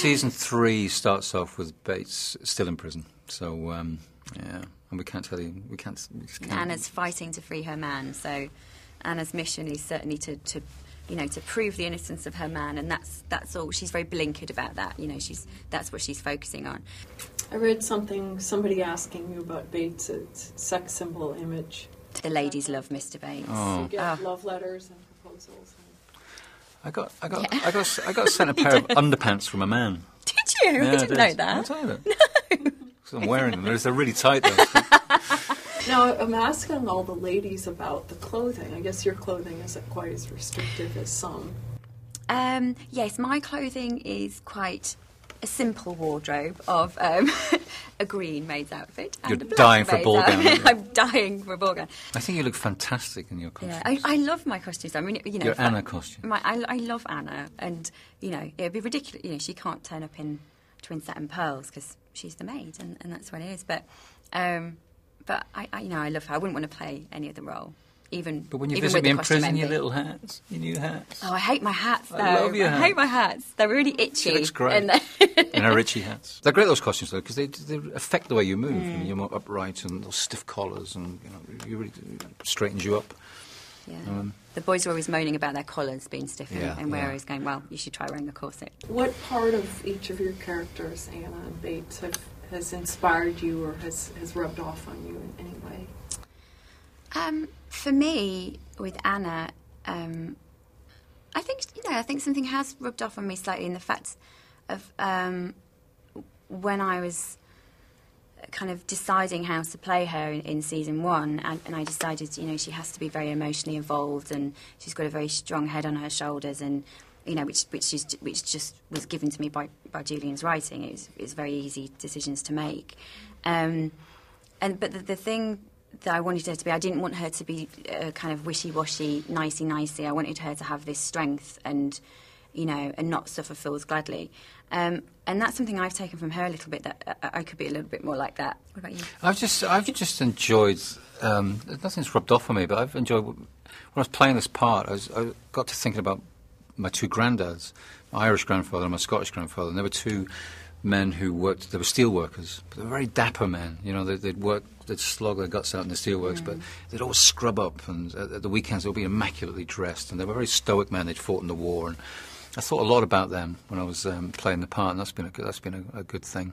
Season 3 starts off with Bates still in prison, so yeah, and we can't tell you. We just can't. Anna's fighting to free her man, so Anna's mission is certainly to prove the innocence of her man, and that's all. She's very blinkered about that. That's what she's focusing on. I read somebody asking you about Bates' sex symbol image. The ladies love Mr. Bates. You get love letters and proposals. I got sent a pair of underpants from a man. Did you? Yeah, I didn't know that. I'll tell you that. No. So I'm wearing them. They're really tight though. Now, I'm asking all the ladies about the clothing. I guess your clothing isn't quite as restrictive as some. Yes, my clothing is quite a simple wardrobe of a green maid's outfit. And You're a black dying for a maid's ball gown. outfit. I'm dying for a ball gown. I think you look fantastic in your costume. Yeah, I love my costumes. I mean, Your Anna costume. I love Anna, and it'd be ridiculous. She can't turn up in twin satin pearls because she's the maid, and that's what it is. But I love her. I wouldn't want to play any other role. But when you visit me in prison, your little hats, your new hats. Oh, I hate my hats, though. I love your hats. I hate my hats. They're really itchy. She looks great. And her itchy hats. They're great, those costumes, though, because they affect the way you move. I mean, you're more upright and those stiff collars, and you really straightens you up. Yeah. The boys are always moaning about their collars being stiff, and we're always going, well, you should try wearing a corset. What part of each of your characters, Anna and Bates, has inspired you or has rubbed off on you in any way? For me, with Anna, I think something has rubbed off on me slightly in the fact of when I was kind of deciding how to play her in season 1, and I decided, she has to be very emotionally involved, and she's got a very strong head on her shoulders, and which just was given to me by Julian's writing. It was very easy decisions to make, but the thing that I wanted her to be, I didn't want her to be kind of wishy-washy, nicey-nicey. I wanted her to have this strength and not suffer fools gladly. And that's something I've taken from her a little bit, that I could be a little bit more like that. What about you? I've just enjoyed, nothing's rubbed off on me, but I've enjoyed, when I was playing this part, I got to thinking about my two granddads, my Irish grandfather and my Scottish grandfather, and there were two men who worked, they were steel workers, but they were very dapper men. They'd slog their guts out in the steelworks, but they'd always scrub up, and at the weekends they'd be immaculately dressed, and they were very stoic men. They'd fought in the war, and I thought a lot about them when I was playing the part, and that's been a good thing.